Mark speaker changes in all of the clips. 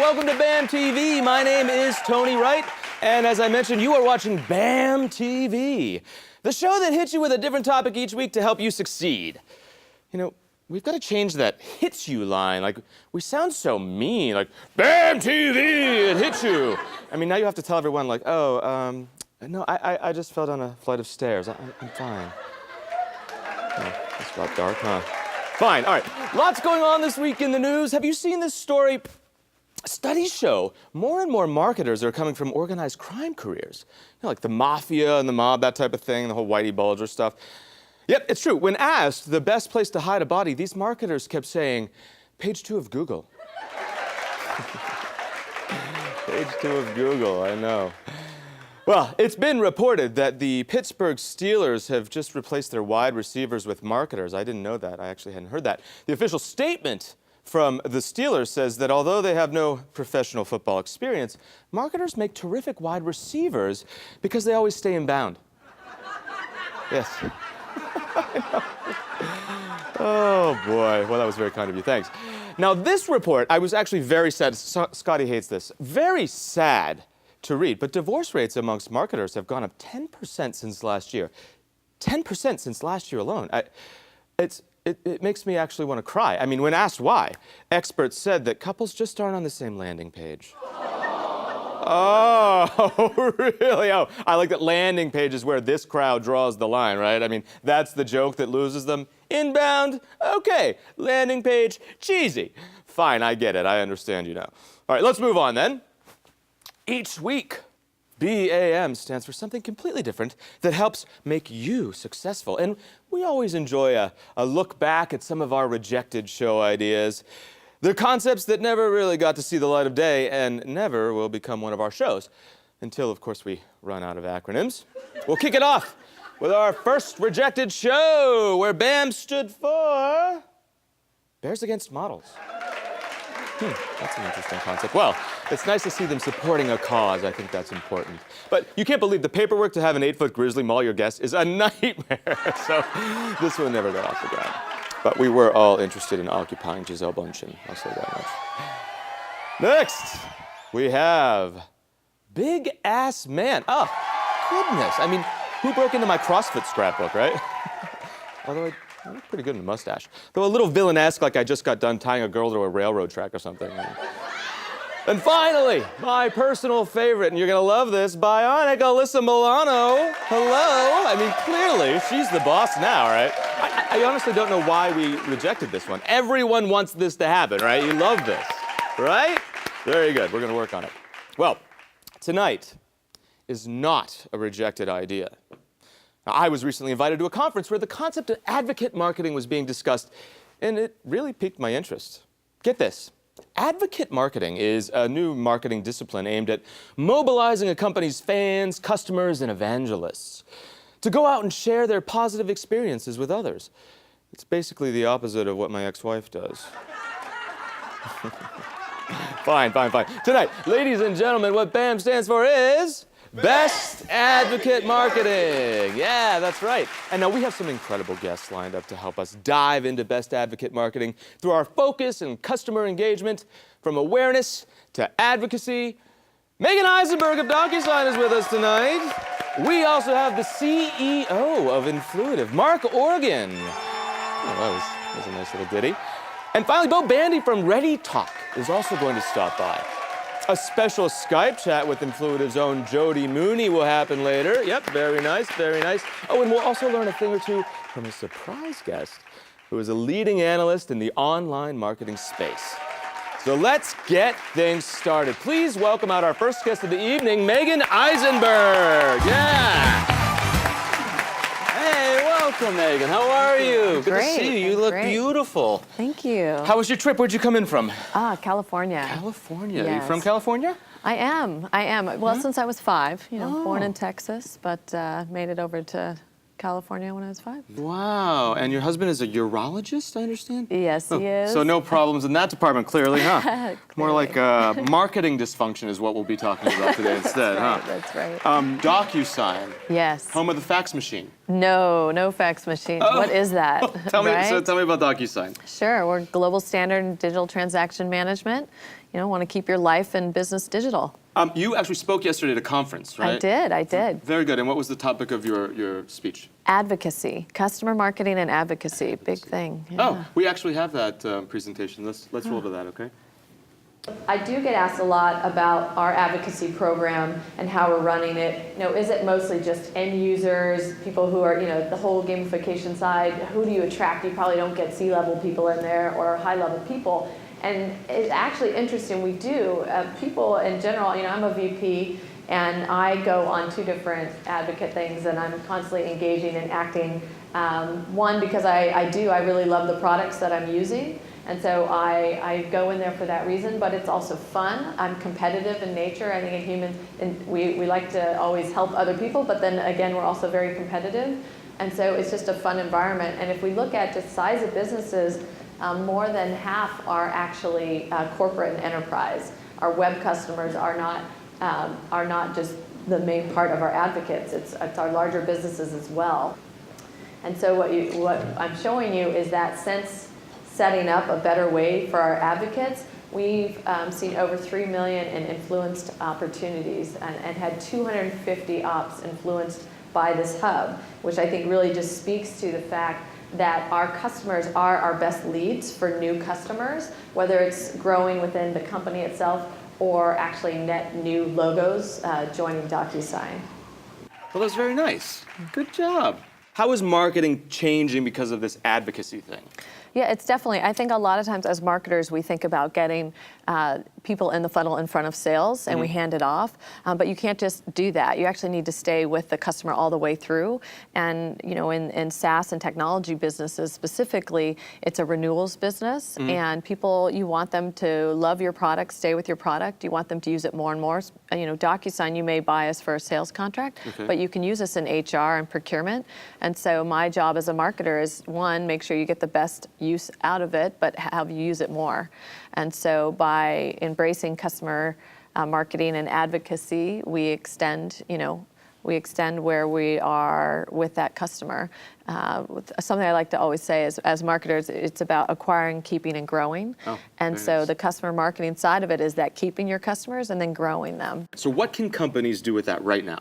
Speaker 1: welcome to BAM TV. My name is Tony Wright, and as I mentioned, you are watching BAM TV, the show that hits you with a different topic each week to help you succeed. You know, we've got to change that hits you line. Like, we sound so mean, like, BAM TV, it hits you. I mean, now you have to tell everyone, like, oh, no, I just fell down a flight of stairs. I'm fine. Oh, it's got dark, huh? Fine, all right. Lots going on this week in the news. Have you seen this story? Studies show more and more marketers are coming from organized crime careers. You know, like the mafia and the mob, that type of thing, the whole Whitey Bulger stuff. Yep, it's true. When asked the best place to hide a body, these marketers kept saying, page 2 of Google. Page 2 of Google, I know. Well, it's been reported that the Pittsburgh Steelers have just replaced their wide receivers with marketers. I didn't know that. I actually hadn't heard that. The official statement from the Steelers says that although they have no professional football experience, marketers make terrific wide receivers because they always stay in bound. Yes. Oh, boy. Well, that was very kind of you. Thanks. Now, this report, I was actually very sad. Scotty hates this. Very sad to read, but divorce rates amongst marketers have gone up 10% since last year. 10% since last year alone. It makes me actually want to cry. I mean, when asked why, experts said that couples just aren't on the same landing page. Oh, really? Oh, I like that landing page is where this crowd draws the line, right? I mean, that's the joke that loses them. Inbound, okay. Landing page, cheesy. Fine, I get it. I understand you now. All right, let's move on then. Each week, BAM stands for something completely different that helps make you successful. And we always enjoy a look back at some of our rejected show ideas. They're concepts that never really got to see the light of day and never will become one of our shows. Until, of course, we run out of acronyms. We'll kick it off with our first rejected show, where BAM stood for Bears Against Models. That's an interesting concept. Well, it's nice to see them supporting a cause. I think that's important. But you can't believe the paperwork to have an 8-foot grizzly maul your guest is a nightmare. So this one never got off the ground. But we were all interested in occupying Giselle Bundchen. I'll say that much. Next, we have Big Ass Man. Oh, goodness. I mean, who broke into my CrossFit scrapbook, right? Although I look pretty good in a mustache. Though a little villainesque, like I just got done tying a girl to a railroad track or something. And finally, my personal favorite, and you're gonna love this, Bionic Alyssa Milano. Hello. I mean, clearly, she's the boss now, right? I honestly don't know why we rejected this one. Everyone wants this to happen, right? You love this, right? Very good. We're gonna work on it. Well, tonight is not a rejected idea. Now, I was recently invited to a conference where the concept of advocate marketing was being discussed, and it really piqued my interest. Get this. Advocate marketing is a new marketing discipline aimed at mobilizing a company's fans, customers, and evangelists to go out and share their positive experiences with others. It's basically the opposite of what my ex-wife does. Fine. Tonight, ladies and gentlemen, what BAM stands for is Best Advocate Marketing. Yeah, that's right. And now we have some incredible guests lined up to help us dive into Best Advocate Marketing through our focus and customer engagement, from awareness to advocacy. Megan Eisenberg of DocuSign is with us tonight. We also have the CEO of Influitive, Mark Organ. Oh, that was a nice little ditty. And finally, Bo Bandy from Ready Talk is also going to stop by. A special Skype chat with Influitive's own Jody Mooney will happen later. Yep, very nice, very nice. Oh, and we'll also learn a thing or two from a surprise guest who is a leading analyst in the online marketing space. So let's get things started. Please welcome out our first guest of the evening, Megan Eisenberg. Yeah. Hey, welcome, Megan. How are you? Good to see you. You look beautiful.
Speaker 2: Thank you.
Speaker 1: How was your trip? Where'd you come in from?
Speaker 2: California.
Speaker 1: California.
Speaker 2: Yes.
Speaker 1: Are you from California?
Speaker 2: I am. Well, since I was 5, born in Texas, but made it over to California when I was 5.
Speaker 1: Wow, and your husband is a urologist, I understand?
Speaker 2: Yes, he is.
Speaker 1: So no problems in that department, clearly, huh?
Speaker 2: Clearly.
Speaker 1: More like marketing dysfunction is what we'll be talking about today instead, huh?
Speaker 2: That's right.
Speaker 1: DocuSign.
Speaker 2: Yes.
Speaker 1: Home of the fax machine.
Speaker 2: No fax machines.
Speaker 1: Oh.
Speaker 2: What is that?
Speaker 1: Tell me
Speaker 2: right?
Speaker 1: about DocuSign.
Speaker 2: Sure, we're global standard in digital transaction management. Want to keep your life and business digital.
Speaker 1: You actually spoke yesterday at a conference, right?
Speaker 2: I did.
Speaker 1: Very good. And what was the topic of your speech?
Speaker 2: Advocacy, customer marketing and advocacy, big thing. Yeah.
Speaker 1: Oh, we actually have that presentation. Let's roll to that, okay?
Speaker 2: I do get asked a lot about our advocacy program and how we're running it. Is it mostly just end users, people who are, the whole gamification side? Who do you attract? You probably don't get C-level people in there or high-level people. And it's actually interesting, we do. People in general, I'm a VP, and I go on 2 different advocate things, and I'm constantly engaging and acting. One, because I really love the products that I'm using, and so I go in there for that reason, but it's also fun. I'm competitive in nature. I think in humans, and we like to always help other people, but then again, we're also very competitive. And so it's just a fun environment. And if we look at just size of businesses, more than half are actually corporate and enterprise. Our web customers are not just the main part of our advocates. It's our larger businesses as well. And so what I'm showing you is that since setting up a better way for our advocates, we've seen over 3 million in influenced opportunities and had 250 ops influenced by this hub, which I think really just speaks to the fact that our customers are our best leads for new customers, whether it's growing within the company itself or actually net new logos joining DocuSign.
Speaker 1: Well, that's very nice. Good job. How is marketing changing because of this advocacy thing?
Speaker 2: Yeah, it's definitely, I think a lot of times as marketers, we think about getting people in the funnel in front of sales and we hand it off, but you can't just do that. You actually need to stay with the customer all the way through. And in SaaS and technology businesses specifically, it's a renewals business, and people, you want them to love your product, stay with your product. You want them to use it more and more. DocuSign, you may buy us for a sales contract, but you can use us in HR and procurement. And so my job as a marketer is, one, make sure you get the best use out of it, but have you use it more. And so by embracing customer marketing and advocacy, we extend where we are with that customer. Something I like to always say is, as marketers, it's about acquiring, keeping, and growing. And so the customer marketing side of it is that keeping your customers and then growing them.
Speaker 1: So what can companies do with that right now?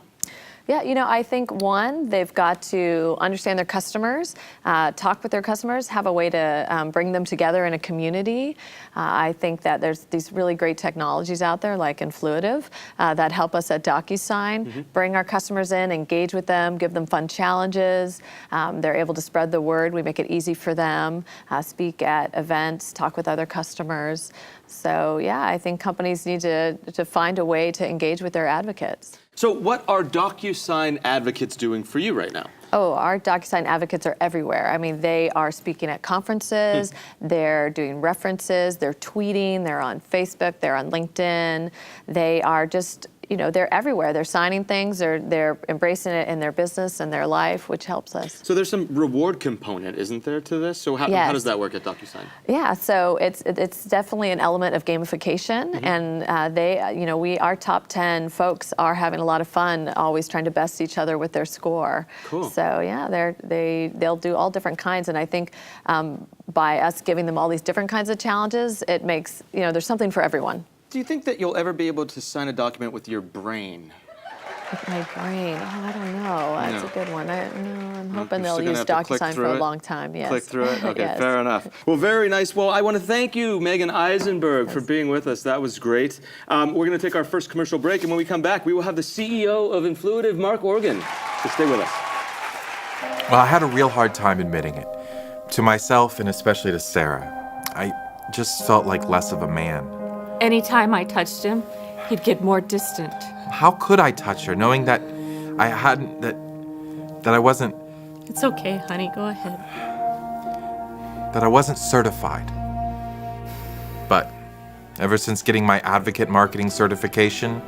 Speaker 2: Yeah, I think one, they've got to understand their customers, talk with their customers, have a way to bring them together in a community. I think that there's these really great technologies out there like Influitive that help us at DocuSign, bring our customers in, engage with them, give them fun challenges. They're able to spread the word. We make it easy for them, speak at events, talk with other customers. So yeah, I think companies need to find a way to engage with their advocates.
Speaker 1: So what are DocuSign advocates doing for you right now?
Speaker 2: Oh, our DocuSign advocates are everywhere. I mean, they are speaking at conferences, they're doing references, they're tweeting, they're on Facebook, they're on LinkedIn. They are just, they're everywhere. They're signing things, they're embracing it in their business and their life, which helps us. So there's some reward component, isn't there, to this? So how does that work at DocuSign? Yeah, so it's definitely an element of gamification, and our top 10 folks are having a lot of fun, always trying to best each other with their score. Cool. So yeah, they'll do all different kinds, and I think by us giving them all these different kinds of challenges, it makes, there's something for everyone. Do you think that you'll ever be able to sign a document with your brain? With my brain? Oh, I don't know. That's a good one. I'm hoping they'll use DocuSign for a long time. Yes. Click through it? Okay, yes. Fair enough. Well, very nice. Well, I want to thank you, Megan Eisenberg, for being with us. That was great. We're going to take our first commercial break, and when we come back, we will have the CEO of Influitive, Mark Organ. So stay with us.
Speaker 3: Well, I had a real hard time admitting it. To myself, and especially to Sarah. I just felt like less of a man.
Speaker 4: Anytime I touched him, he'd get more distant.
Speaker 3: How could I touch her, knowing that I wasn't...
Speaker 4: It's okay, honey, go ahead.
Speaker 3: That I wasn't certified. But ever since getting my advocate marketing certification,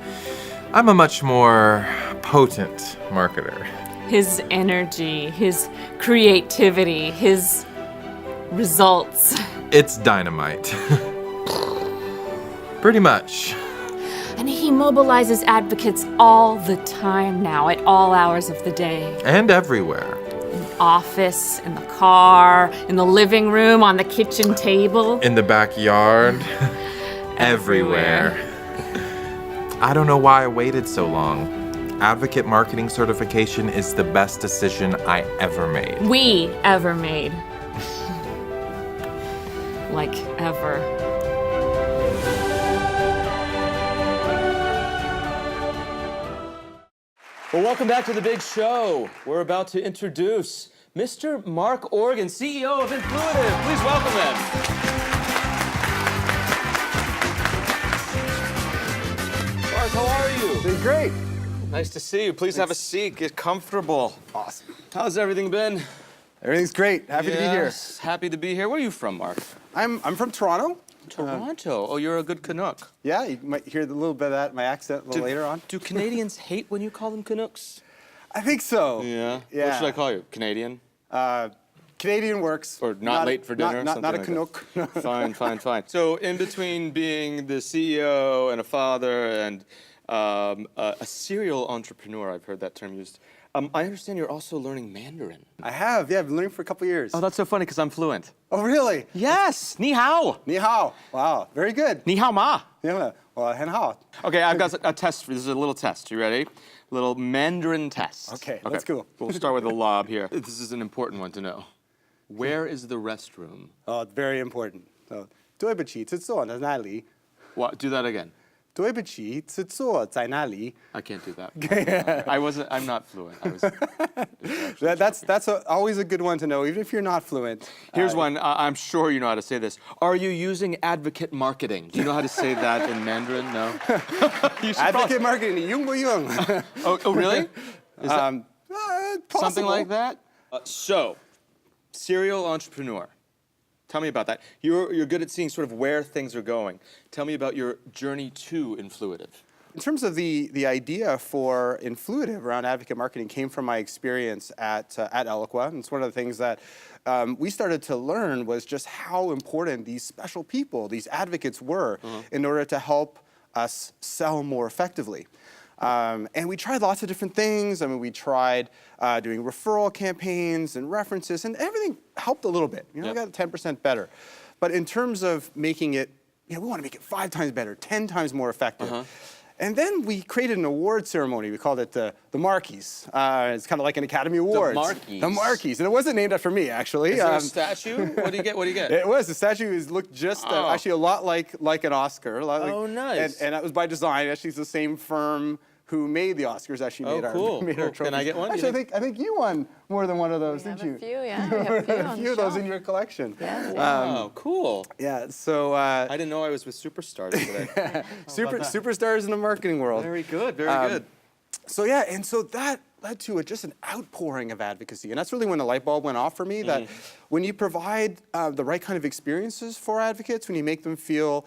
Speaker 3: I'm a much more potent marketer.
Speaker 4: his energy, his creativity, his results.
Speaker 3: It's dynamite. Pretty much.
Speaker 4: And he mobilizes advocates all the time now, at all hours of the day.
Speaker 3: And everywhere.
Speaker 4: In the office, in the car, in the living room, on the kitchen table.
Speaker 3: In the backyard. Everywhere. I don't know why I waited so long. Advocate marketing certification is the best decision I ever made.
Speaker 4: We ever made. Like ever.
Speaker 1: Well, welcome back to the big show. We're about to introduce Mr. Mark Organ, CEO of Influitive. Please welcome him. Mark, how are you?
Speaker 5: Doing great.
Speaker 1: Nice to see you. Please have a seat. Get comfortable.
Speaker 5: Awesome.
Speaker 1: How's everything been?
Speaker 5: Everything's great. Happy to be here.
Speaker 1: Yes, happy to be here. Where are you from, Mark?
Speaker 5: I'm from Toronto.
Speaker 1: Toronto. Oh, you're a good Canuck.
Speaker 5: Yeah, you might hear a little bit of that, my accent a little later on.
Speaker 1: Do Canadians hate when you call them Canucks?
Speaker 5: I think so.
Speaker 1: Yeah.
Speaker 5: Yeah.
Speaker 1: What should I call you? Canadian?
Speaker 5: Canadian works.
Speaker 1: Or not late for dinner?
Speaker 5: Not a
Speaker 1: something like
Speaker 5: Canuck.
Speaker 1: that. Fine, fine, fine. So in between being the CEO and a father and a serial entrepreneur, I've heard that term used, I understand you're also learning Mandarin.
Speaker 5: I have, yeah, I've been learning for a couple years.
Speaker 1: Oh, that's so funny because I'm fluent.
Speaker 5: Oh, really?
Speaker 1: Yes, ni hao.
Speaker 5: Ni hao. Wow, very good.
Speaker 1: Ni hao ma.
Speaker 5: Yeah, well, hen hao.
Speaker 1: Okay, I've got a test for you. This is a little test. You ready? A little Mandarin test.
Speaker 5: Okay, let's go.
Speaker 1: We'll start with a lob here. This is an important one to know. Where is the restroom?
Speaker 5: Oh, it's very important. So, 对不起，吃错在哪里？
Speaker 1: What? Do that again.
Speaker 5: 对不起，吃错在哪里？
Speaker 1: I can't do that. I'm not fluent.
Speaker 5: That's always a good one to know, even if you're not fluent.
Speaker 1: Here's one. I'm sure you know how to say this. Are you using advocate marketing? Do you know how to say that in Mandarin? No. You should
Speaker 5: Advocate marketing, 用不用？
Speaker 1: Oh, really? Is that
Speaker 5: Possible.
Speaker 1: something like that? So, serial entrepreneur. Tell me about that. You're good at seeing sort of where things are going. Tell me about your journey to Influitive.
Speaker 5: In terms of the idea for Influitive around advocate marketing came from my experience at Eloqua. And it's one of the things that we started to learn was just how important these special people, these advocates were in order to help us sell more effectively. And we tried lots of different things. I mean, we tried doing referral campaigns and references, and everything helped a little bit. You know, we got 10% better. But in terms of making it, we want to make it 5 times better, 10 times more effective. And then we created an award ceremony. We called it the Marquis. It's kind of like an Academy Awards.
Speaker 1: The Marquis.
Speaker 5: The Marquis. And it wasn't named after me, actually.
Speaker 1: Is there a statue? What do you get? What do you get?
Speaker 5: It was. The statue looked just actually a lot like an Oscar.
Speaker 1: Oh, nice.
Speaker 5: And that was by design. Actually, it's the same firm who made the Oscars actually made our trophies.
Speaker 1: Can I get one?
Speaker 5: Actually, I think you won more than one of those, didn't you?
Speaker 2: A few, yeah. We have
Speaker 5: a few of those in your collection.
Speaker 2: Yeah.
Speaker 1: Wow, cool.
Speaker 5: Yeah, so...
Speaker 1: I didn't know I was with superstars today.
Speaker 5: Superstars in the marketing world.
Speaker 1: Very good, very good.
Speaker 5: So yeah, and so that led to just an outpouring of advocacy. And that's really when the light bulb went off for me, that when you provide the right kind of experiences for advocates, when you make them feel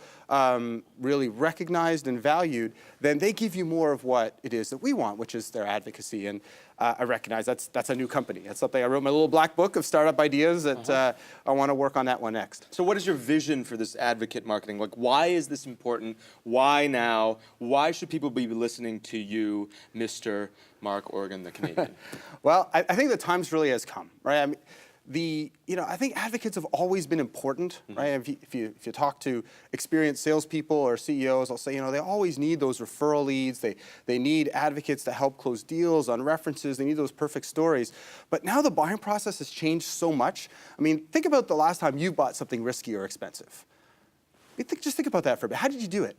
Speaker 5: really recognized and valued, then they give you more of what it is that we want, which is their advocacy. And I recognize that's a new company. That's something I wrote my little black book of startup ideas that I want to work on that one next.
Speaker 1: So what is your vision for this advocate marketing? Like, why is this important? Why now? Why should people be listening to you, Mr. Mark Organ, the Canadian?
Speaker 5: Well, I think the times really has come, right? I mean, I think advocates have always been important, right? If you talk to experienced salespeople or CEOs, they'll say, they always need those referral leads. They need advocates to help close deals on references. They need those perfect stories. But now the buying process has changed so much. I mean, think about the last time you bought something risky or expensive. Just think about that for a bit. How did you do it?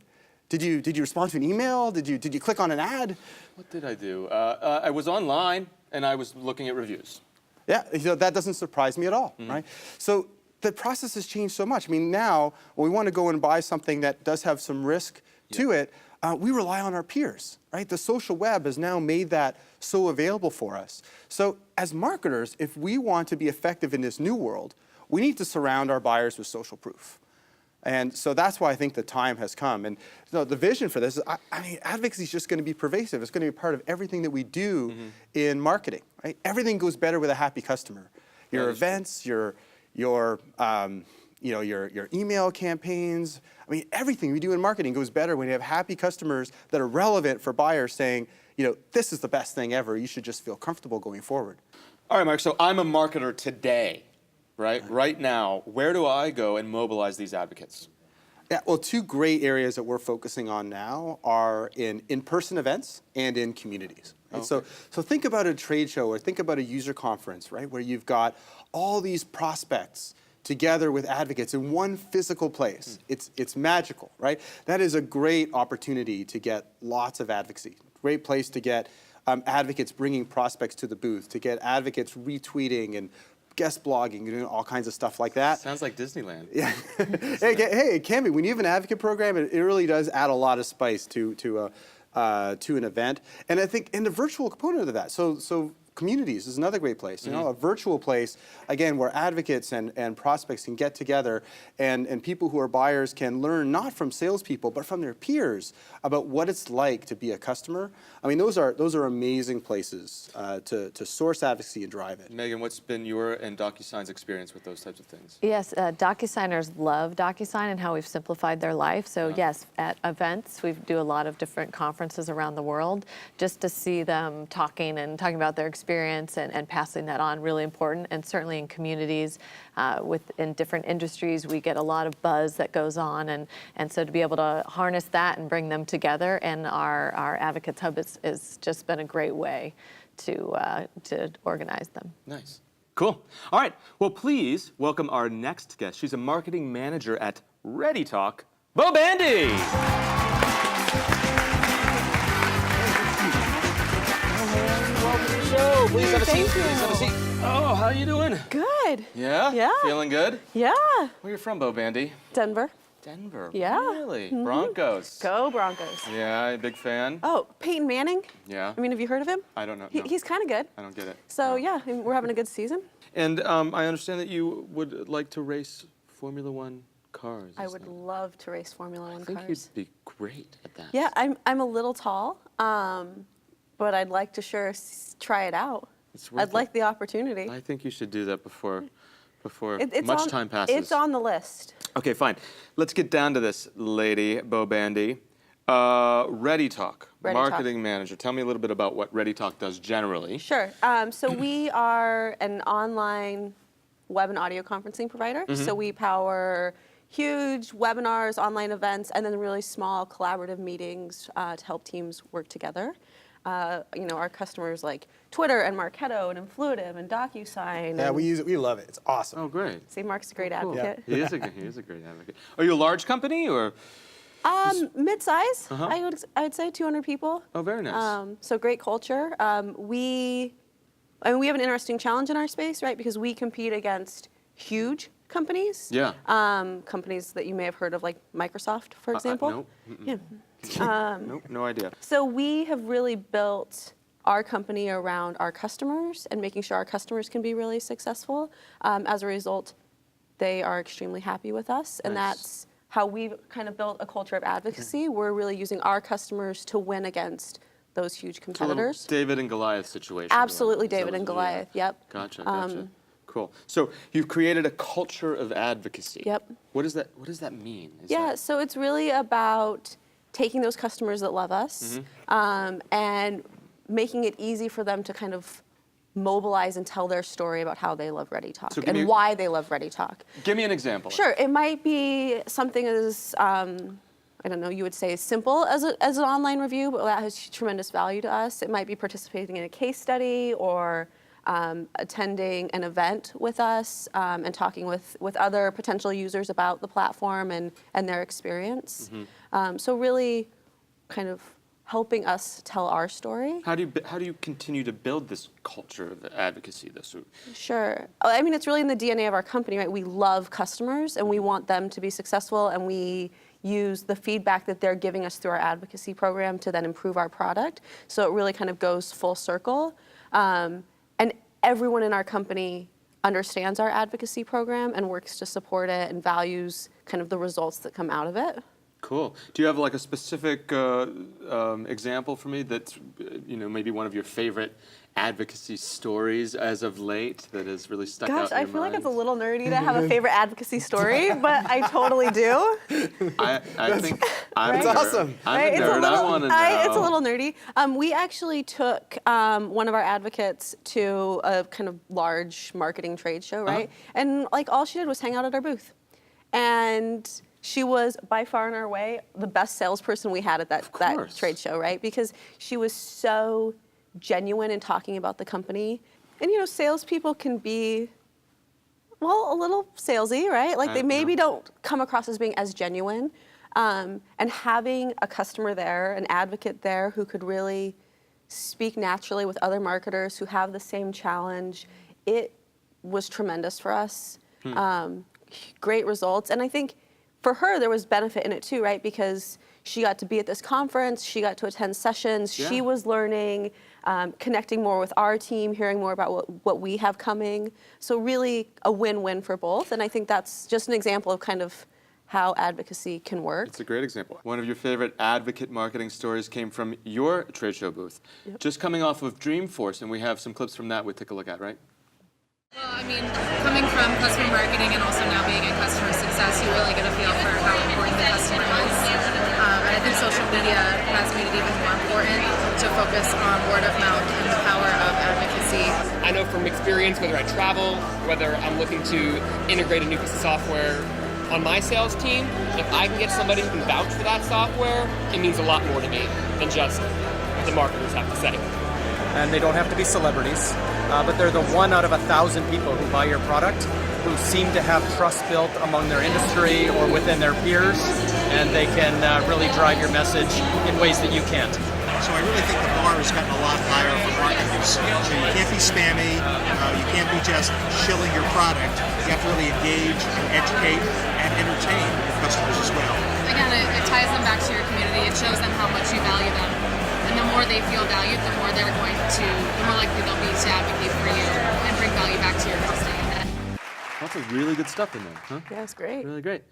Speaker 5: Did you respond to an email? Did you click on an ad?
Speaker 1: What did I do? I was online and I was looking at reviews.
Speaker 5: Yeah, that doesn't surprise me at all, right? So the process has changed so much. I mean, now when we want to go and buy something that does have some risk to it, we rely on our peers, right? The social web has now made that so available for us. So as marketers, if we want to be effective in this new world, we need to surround our buyers with social proof. And so that's why I think the time has come. And the vision for this is, I mean, advocacy is just going to be pervasive. It's going to be part of everything that we do in marketing, right? Everything goes better with a happy customer. Your events, your email campaigns. I mean, everything we do in marketing goes better when you have happy customers that are relevant for buyers saying, this is the best thing ever. You should just feel comfortable going forward.
Speaker 1: All right, Mark, so I'm a marketer today, right? Right now, where do I go and mobilize these advocates?
Speaker 5: Yeah, well, two great areas that we're focusing on now are in-person events and in communities. Right?
Speaker 1: Okay.
Speaker 5: So think about a trade show or think about a user conference, right, where you've got all these prospects together with advocates in one physical place. It's magical, right? That is a great opportunity to get lots of advocacy. Great place to get advocates bringing prospects to the booth, to get advocates retweeting and guest blogging, doing all kinds of stuff like that.
Speaker 1: Sounds like Disneyland.
Speaker 5: Yeah. Hey, it can be. When you have an advocate program, it really does add a lot of spice to an event. And I think in the virtual component of that, so communities is another great place. A virtual place, again, where advocates and prospects can get together and people who are buyers can learn not from salespeople, but from their peers about what it's like to be a customer. I mean, those are amazing places to source advocacy and drive it.
Speaker 1: Megan, what's been your and DocuSign's experience with those types of things?
Speaker 2: Yes, DocuSigners love DocuSign and how we've simplified their life. So yes, at events, we do a lot of different conferences around the world. Just to see them talking about their experience and passing that on, really important. And certainly in communities, in different industries, we get a lot of buzz that goes on. And so to be able to harness that and bring them together, and our Advocates Hub is just been a great way to organize them.
Speaker 1: Nice. Cool. All right. Well, please welcome our next guest. She's a marketing manager at ReadyTalk, Bo Bandy. Welcome to the show. Please have a seat. Please have a seat. Oh, how you doing?
Speaker 6: Good.
Speaker 1: Yeah?
Speaker 6: Yeah.
Speaker 1: Feeling good?
Speaker 6: Yeah.
Speaker 1: Where you from, Bo Bandy?
Speaker 6: Denver.
Speaker 1: Denver.
Speaker 6: Yeah.
Speaker 1: Really? Broncos.
Speaker 6: Go Broncos.
Speaker 1: Yeah, a big fan.
Speaker 6: Oh, Peyton Manning.
Speaker 1: Yeah.
Speaker 6: I mean, have you heard of him?
Speaker 1: I don't know. No.
Speaker 6: He's kind of good.
Speaker 1: I don't get it.
Speaker 6: So yeah, I mean, we're having a good season.
Speaker 1: And I understand that you would like to race Formula One cars.
Speaker 6: I would love to race Formula One
Speaker 1: I think
Speaker 6: cars.
Speaker 1: you'd be great at that.
Speaker 6: Yeah, I'm a little tall, but I'd like to try it out.
Speaker 1: It's worth
Speaker 6: I'd like the opportunity.
Speaker 1: I think you should do that before
Speaker 6: It's
Speaker 1: much
Speaker 6: on-
Speaker 1: time passes.
Speaker 6: It's on the list.
Speaker 1: Okay, fine. Let's get down to this, lady, Bo Bandy. ReadyTalk,
Speaker 6: ReadyTalk.
Speaker 1: marketing manager. Tell me a little bit about what ReadyTalk does generally.
Speaker 6: Sure. So we are an online web and audio conferencing provider. So we power huge webinars, online events, and then really small collaborative meetings to help teams work together. Our customers like Twitter and Marqita and Influitive and DocuSign.
Speaker 5: Yeah,
Speaker 6: and
Speaker 5: we use it. We love it. It's awesome.
Speaker 1: Oh, great.
Speaker 6: See, Mark's a great
Speaker 1: Cool.
Speaker 6: advocate.
Speaker 1: He is a great advocate. Are you a large company or?
Speaker 6: Mid-size, I would say 200 people.
Speaker 1: Oh, very nice.
Speaker 6: So great culture. We have an interesting challenge in our space, right? Because we compete against huge companies.
Speaker 1: Yeah.
Speaker 6: Companies that you may have heard of, like Microsoft, for example.
Speaker 1: Nope.
Speaker 6: Yeah.
Speaker 1: Nope, no idea.
Speaker 6: So we have really built our company around our customers and making sure our customers can be really successful. As a result, they are extremely happy with us, and
Speaker 1: Nice.
Speaker 6: that's how we've kind of built a culture of advocacy. We're really using our customers to win against those huge
Speaker 1: It's a little
Speaker 6: competitors.
Speaker 1: David and Goliath situation.
Speaker 6: Absolutely,
Speaker 1: Is that
Speaker 6: David
Speaker 1: what-
Speaker 6: and Goliath. Yep.
Speaker 1: Gotcha. Cool. So you've created a culture of advocacy.
Speaker 6: Yep.
Speaker 1: What does that mean?
Speaker 6: Yeah, so it's really about taking those customers that love us and making it easy for them to kind of mobilize and tell their story about how they love ReadyTalk
Speaker 1: So give
Speaker 6: and
Speaker 1: me-
Speaker 6: why they love ReadyTalk.
Speaker 1: Give me an example.
Speaker 6: Sure, it might be something as, I don't know, you would say as simple as an online review, but that has tremendous value to us. It might be participating in a case study or attending an event with us and talking with other potential users about the platform and their experience. So really kind of helping us tell our story.
Speaker 1: How do you continue to build this culture of advocacy?
Speaker 6: Sure. I mean, it's really in the DNA of our company, right? We love customers and we want them to be successful, and we use the feedback that they're giving us through our advocacy program to then improve our product. So it really kind of goes full circle. And everyone in our company understands our advocacy program and works to support it and values kind of the results that come out of it.
Speaker 1: Cool. Do you have like a specific example for me that's, maybe one of your favorite advocacy stories as of late that has really stuck out in your
Speaker 6: I feel like it's a
Speaker 1: mind?
Speaker 6: little nerdy to have a favorite advocacy story, but I totally do.
Speaker 1: I think I'm
Speaker 6: Right?
Speaker 1: a nerd.
Speaker 5: awesome.
Speaker 1: I'm
Speaker 6: Right?
Speaker 1: a nerd. I want to know.
Speaker 6: It's a little nerdy. We actually took one of our advocates to a kind of large marketing trade show, right? And like all she did was hang out at our booth. And she was by far and away the best salesperson we had at that trade show, right? Because she was so genuine in talking about the company. And salespeople can be, well, a little salesy, right? Like they maybe don't come across as being as genuine. And having a customer there, an advocate there who could really speak naturally with other marketers who have the same challenge, it was tremendous for us. Great results. And I think for her, there was benefit in it too, right? Because she got to be at this conference, she got to attend sessions, she was learning, connecting more with our team, hearing more about what we have coming. So really a win-win for both. And I think that's just an example of kind of how advocacy can work.
Speaker 1: It's a great example. One of your favorite advocate marketing stories came from your trade show booth. Just coming off of Dreamforce, and we have some clips from that we'll take a look at, right?
Speaker 7: Well, I mean, coming from customer marketing and also now being in customer success, you really get a feel for how important the customer is. And I think social media has made it even more important to focus on word of mouth and the power of advocacy.
Speaker 8: I know from experience, whether I travel, whether I'm looking to integrate a new piece of software on my sales team, if I can get somebody who can vouch for that software, it means a lot more to me than just the marketers have to say.
Speaker 9: And they don't have to be celebrities, but they're the 1 out of 1,000 people who buy your product, who seem to have trust built among their industry or within their peers, and they can really drive your message in ways that you can't.
Speaker 10: So I really think the bar has gotten a lot higher for marketers. So you can't be spammy, you can't be just shilling your product. You have to really engage and educate and entertain your customers as well.
Speaker 7: Again, it ties them back to your community. It shows them how much you value them. And the more they feel valued, the more likely they'll be to advocate for you and bring value back to your company.
Speaker 1: Lots of really good stuff in there, huh?
Speaker 6: Yeah, it's great.
Speaker 1: Really great.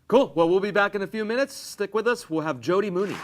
Speaker 1: Cool. Well, we'll be back in a few minutes. Stick with us. We'll have Jody Mooney.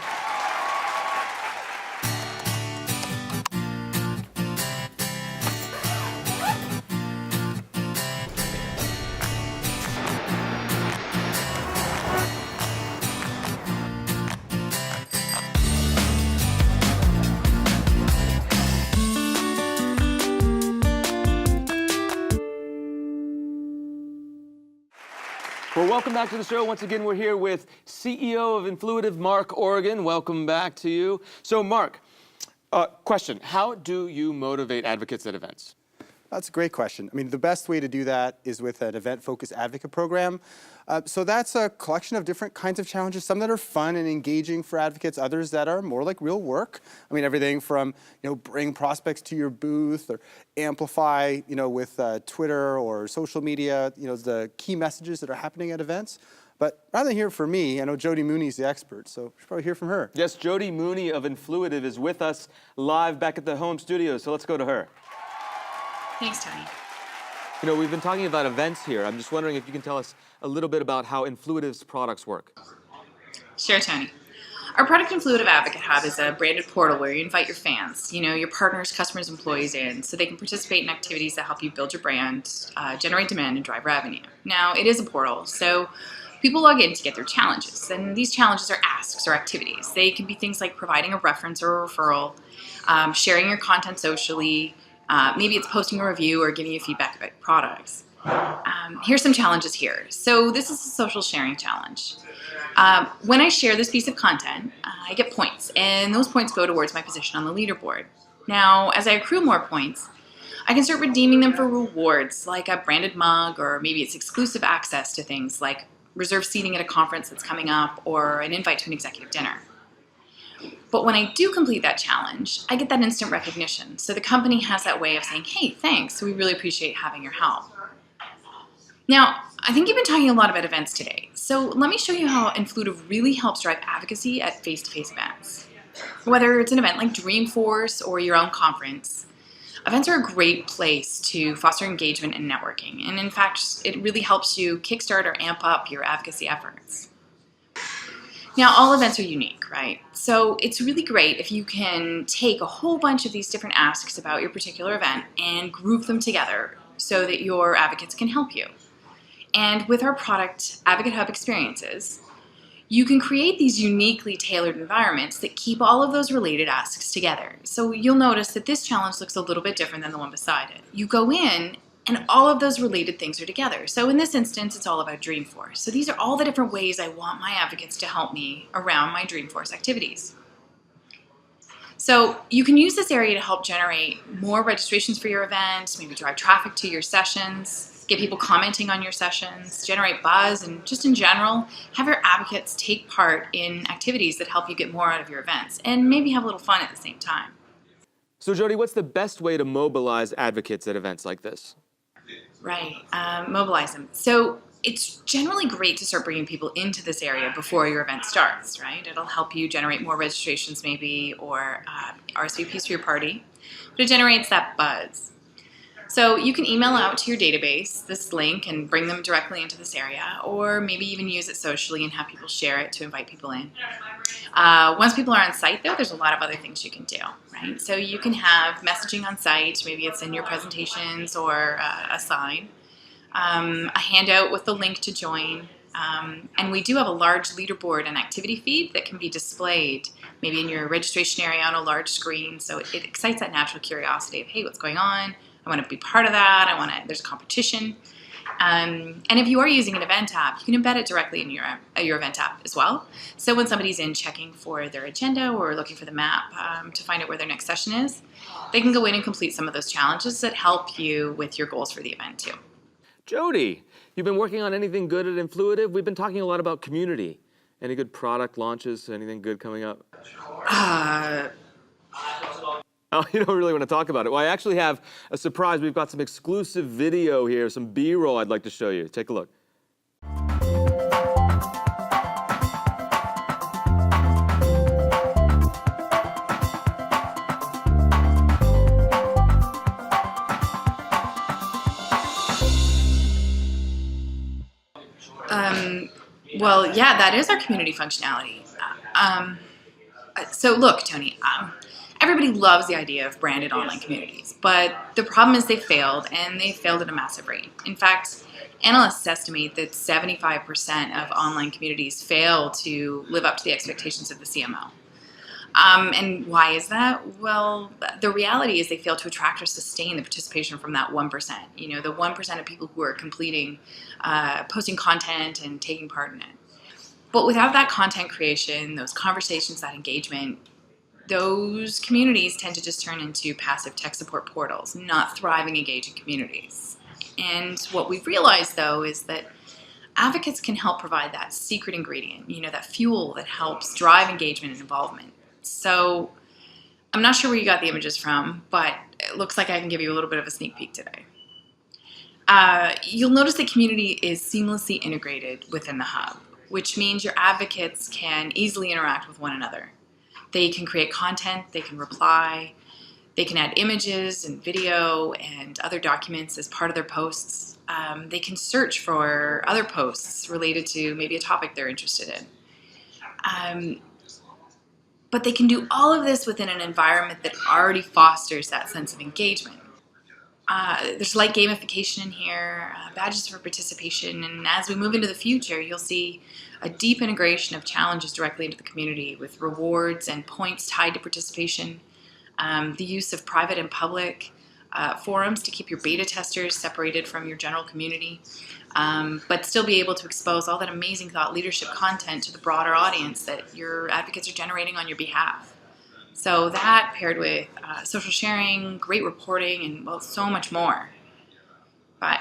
Speaker 1: Well, welcome back to the show. Once again, we're here with CEO of Influitive, Mark Oregon. Welcome back to you. So, Mark, question. How do you motivate advocates at events?
Speaker 5: That's a great question. I mean, the best way to do that is with an event-focused advocate program. So that's a collection of different kinds of challenges, some that are fun and engaging for advocates, others that are more like real work. I mean, everything from, bring prospects to your booth or amplify, with Twitter or social media, the key messages that are happening at events. But rather than hear from me, I know Jody Mooney's the expert, so we should probably hear from her.
Speaker 1: Yes, Jody Mooney of Influitive is with us live back at the Holm studio, so let's go to her.
Speaker 7: Thanks, Tony.
Speaker 1: We've been talking about events here. I'm just wondering if you can tell us a little bit about how Influitive's products work.
Speaker 11: Sure, Tony. Our product Influitive Advocate Hub is a branded portal where you invite your fans, your partners, customers, employees in, so they can participate in activities that help you build your brand, generate demand, and drive revenue. Now, it is a portal, so people log in to get their challenges, and these challenges are asks or activities. They can be things like providing a reference or a referral, sharing your content socially, maybe it's posting a review or giving you feedback about your products. Here's some challenges here. So this is a social sharing challenge. When I share this piece of content, I get points, and those points go towards my position on the leaderboard. Now, as I accrue more points, I can start redeeming them for rewards, like a branded mug, or maybe it's exclusive access to things like reserved seating at a conference that's coming up, or an invite to an executive dinner. But when I do complete that challenge, I get that instant recognition. So the company has that way of saying, hey, thanks, we really appreciate having your help. Now, I think you've been talking a lot about events today. So let me show you how Influitive really helps drive advocacy at face-to-face events. Whether it's an event like Dreamforce or your own conference, Events are a great place to foster engagement and networking, and in fact, it really helps you kickstart or amp up your advocacy efforts. Now, all events are unique, right? So it's really great if you can take a whole bunch of these different asks about your particular event and group them together so that your advocates can help you. And with our product, Advocate Hub Experiences, you can create these uniquely tailored environments that keep all of those related asks together. So you'll notice that this challenge looks a little bit different than the one beside it. You go in and all of those related things are together. So in this instance, it's all about Dreamforce. So these are all the different ways I want my advocates to help me around my Dreamforce activities. So you can use this area to help generate more registrations for your event, maybe drive traffic to your sessions, get people commenting on your sessions, generate buzz, and just in general, have your advocates take part in activities that help you get more out of your events, and maybe have a little fun at the same time.
Speaker 1: So Jody, what's the best way to mobilize advocates at events like this?
Speaker 11: Right, mobilize them. So it's generally great to start bringing people into this area before your event starts, right? It'll help you generate more registrations maybe, or RSVPs for your party, but it generates that buzz. So you can email out to your database this link and bring them directly into this area, or maybe even use it socially and have people share it to invite people in. Once people are on site, though, there's a lot of other things you can do, right? So you can have messaging on site, maybe it's in your presentations or a sign, a handout with the link to join, and we do have a large leaderboard and activity feed that can be displayed maybe in your registration area on a large screen, so it excites that natural curiosity of, hey, what's going on? I want to be part of that. There's a competition. And if you are using an event app, you can embed it directly in your event app as well. So when somebody's in checking for their agenda or looking for the map to find out where their next session is, they can go in and complete some of those challenges that help you with your goals for the event too.
Speaker 1: Jody, you've been working on anything good at Influitive? We've been talking a lot about community. Any good product launches? Anything good coming up? Oh, you don't really want to talk about it. Well, I actually have a surprise. We've got some exclusive video here, some B-roll I'd like to show you. Take a look.
Speaker 11: Well, yeah, that is our community functionality. So look, Tony, everybody loves the idea of branded online communities, but the problem is they failed, and they failed at a massive rate. In fact, analysts estimate that 75% of online communities fail to live up to the expectations of the CMO. And why is that? Well, the reality is they fail to attract or sustain the participation from that 1%. You know, the 1% of people who are completing, posting content and taking part in it. But without that content creation, those conversations, that engagement, those communities tend to just turn into passive tech support portals, not thriving, engaging communities. And what we've realized, though, is that advocates can help provide that secret ingredient, you know, that fuel that helps drive engagement and involvement. So I'm not sure where you got the images from, but it looks like I can give you a little bit of a sneak peek today. You'll notice the community is seamlessly integrated within the hub, which means your advocates can easily interact with one another. They can create content, they can reply, they can add images and video and other documents as part of their posts. They can search for other posts related to maybe a topic they're interested in. But they can do all of this within an environment that already fosters that sense of engagement. There's light gamification in here, badges for participation, and as we move into the future, you'll see a deep integration of challenges directly into the community with rewards and points tied to participation, the use of private and public forums to keep your beta testers separated from your general community, but still be able to expose all that amazing thought leadership content to the broader audience that your advocates are generating on your behalf. So that paired with social sharing, great reporting, and well, so much more. But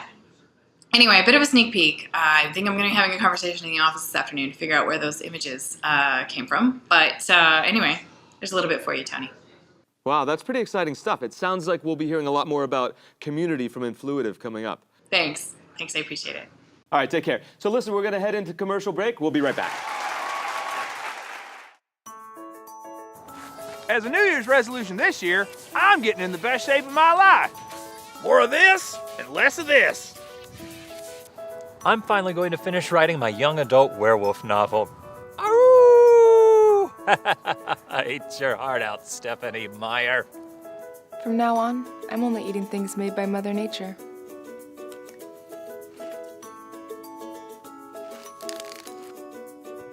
Speaker 11: anyway, a bit of a sneak peek. I think I'm going to be having a conversation in the office this afternoon to figure out where those images came from. But anyway, there's a little bit for you, Tony.
Speaker 1: Wow, that's pretty exciting stuff. It sounds like we'll be hearing a lot more about community from Influitive coming up.
Speaker 11: Thanks, I appreciate it.
Speaker 1: All right, take care. So listen, we're going to head into commercial break. We'll be right back.
Speaker 12: As a New Year's resolution this year, I'm getting in the best shape of my life. More of this and less of this.
Speaker 13: I'm finally going to finish writing my young adult werewolf novel. Aroo! I ate your heart out, Stephanie Meyer.
Speaker 14: From now on, I'm only eating things made by Mother Nature.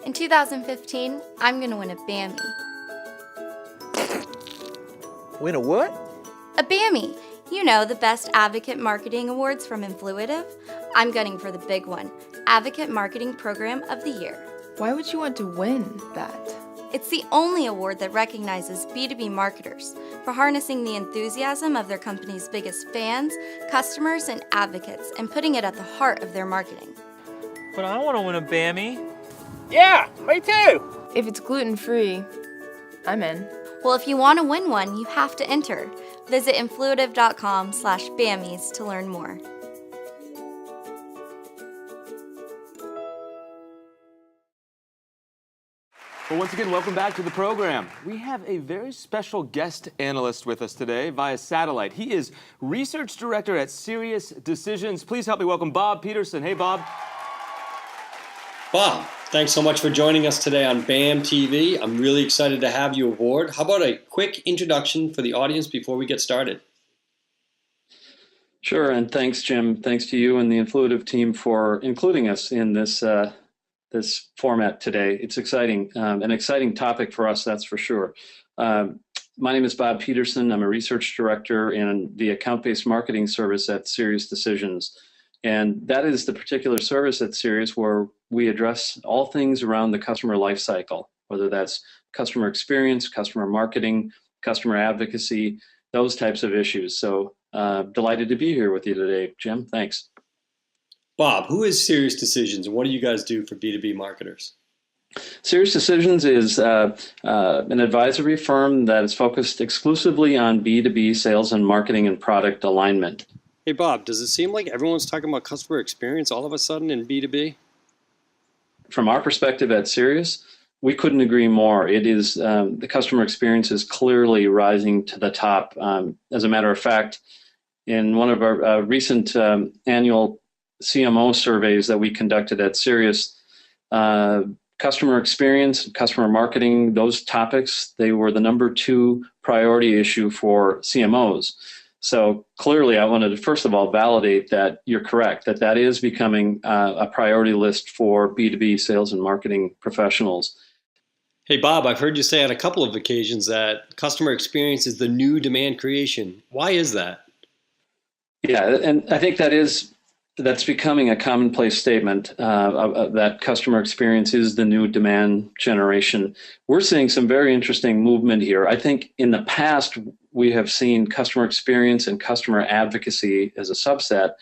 Speaker 15: In 2015, I'm going to win a BAMI.
Speaker 12: Win a what?
Speaker 15: A BAMI. You know, the Best Advocate Marketing Awards from Influitive. I'm gunning for the big one, Advocate Marketing Program of the Year.
Speaker 14: Why would you want to win that?
Speaker 15: It's the only award that recognizes B2B marketers for harnessing the enthusiasm of their company's biggest fans, customers, and advocates and putting it at the heart of their marketing.
Speaker 13: But I want to win a BAMI.
Speaker 12: Yeah, me too.
Speaker 14: If it's gluten-free, I'm in.
Speaker 15: Well, if you want to win one, you have to enter. Visit influitive.com/BAMIs to learn more.
Speaker 1: Well, once again, welcome back to the program. We have a very special guest analyst with us today via satellite. He is Research Director at Sirius Decisions. Please help me welcome Bob Peterson. Hey, Bob.
Speaker 16: Bob, thanks so much for joining us today on BAM TV. I'm really excited to have you aboard. How about a quick introduction for the audience before we get started?
Speaker 17: Sure, and thanks, Jim. Thanks to you and the Influitive team for including us in this this format today. It's exciting, an exciting topic for us, that's for sure. My name is Bob Peterson. I'm a research director in the account-based marketing service at Sirius Decisions. And that is the particular service at Sirius where we address all things around the customer life cycle, whether that's customer experience, customer marketing, customer advocacy, those types of issues. So delighted to be here with you today, Jim. Thanks.
Speaker 16: Bob, who is Sirius Decisions and what do you guys do for B2B marketers?
Speaker 17: Sirius Decisions is an advisory firm that is focused exclusively on B2B sales and marketing and product alignment.
Speaker 16: Hey, Bob, does it seem like everyone's talking about customer experience all of a sudden in B2B?
Speaker 17: From our perspective at Sirius, we couldn't agree more. It is the customer experience is clearly rising to the top. As a matter of fact, in one of our recent annual CMO surveys that we conducted at Sirius, customer experience, customer marketing, those topics, they were the #2 priority issue for CMOs. So clearly, I wanted to first of all validate that you're correct, that that is becoming a priority list for B2B sales and marketing professionals.
Speaker 16: Hey, Bob, I've heard you say on a couple of occasions that customer experience is the new demand creation. Why is that?
Speaker 17: Yeah, and I think that's becoming a commonplace statement that customer experience is the new demand generation. We're seeing some very interesting movement here. I think in the past, we have seen customer experience and customer advocacy as a subset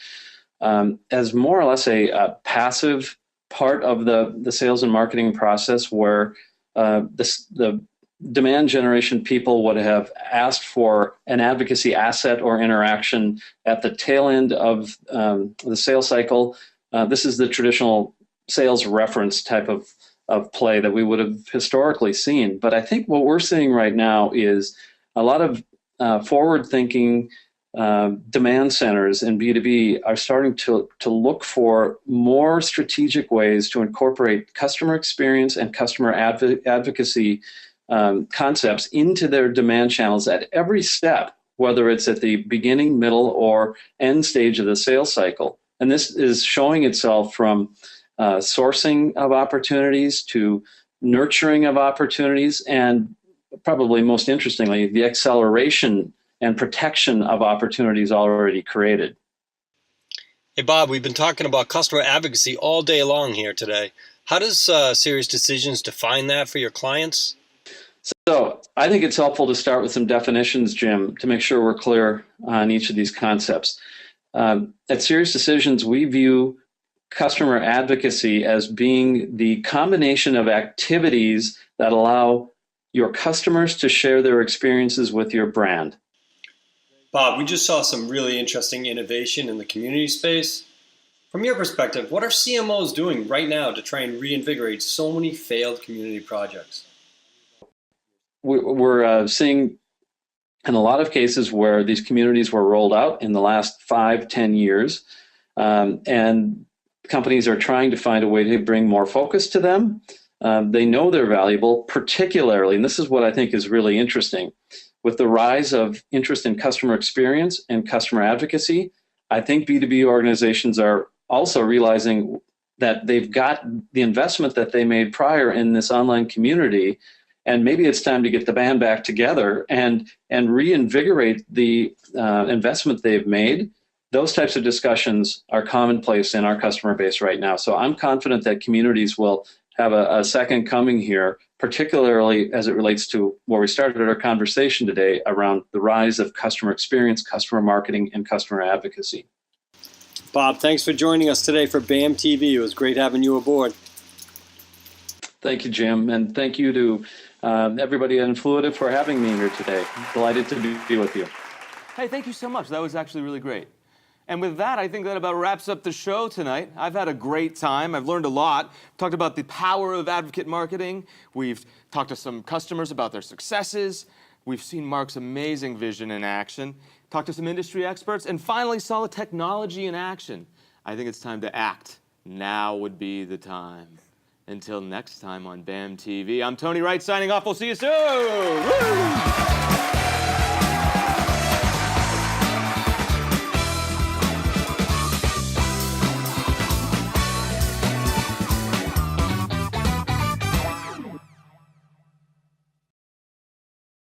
Speaker 17: as more or less a passive part of the sales and marketing process where the demand generation people would have asked for an advocacy asset or interaction at the tail end of the sales cycle. This is the traditional sales reference type of play that we would have historically seen. But I think what we're seeing right now is a lot of forward-thinking demand centers in B2B are starting to look for more strategic ways to incorporate customer experience and customer advocacy concepts into their demand channels at every step, whether it's at the beginning, middle, or end stage of the sales cycle. And this is showing itself from sourcing of opportunities to nurturing of opportunities, and probably most interestingly, the acceleration and protection of opportunities already created.
Speaker 16: Hey, Bob, we've been talking about customer advocacy all day long here today. How does Sirius Decisions define that for your clients?
Speaker 17: So I think it's helpful to start with some definitions, Jim, to make sure we're clear on each of these concepts. At Sirius Decisions, we view customer advocacy as being the combination of activities that allow your customers to share their experiences with your brand.
Speaker 16: Bob, we just saw some really interesting innovation in the community space. From your perspective, what are CMOs doing right now to try and reinvigorate so many failed community projects?
Speaker 17: we're seeing in a lot of cases where these communities were rolled out in the last 5-10 years, and companies are trying to find a way to bring more focus to them. They know they're valuable, particularly, and this is what I think is really interesting, with the rise of interest in customer experience and customer advocacy. I think B2B organizations are also realizing that they've got the investment that they made prior in this online community, and maybe it's time to get the band back together and reinvigorate the investment they've made. Those types of discussions are commonplace in our customer base right now. So I'm confident that communities will have a second coming here, particularly as it relates to where we started our conversation today around the rise of customer experience, customer marketing, and customer advocacy.
Speaker 16: Bob, thanks for joining us today for BAM TV. It was great having you aboard.
Speaker 17: Thank you, Jim, and thank you to everybody at Influitive for having me here today. Delighted to be with you.
Speaker 1: Hey, thank you so much. That was actually really great. And with that, I think that about wraps up the show tonight. I've had a great time. I've learned a lot. Talked about the power of advocate marketing. We've talked to some customers about their successes. We've seen Mark's amazing vision in action. Talked to some industry experts, and finally saw the technology in action. I think it's time to act. Now would be the time. Until next time on BAM TV, I'm Tony Wright signing off. We'll see you soon. Woo!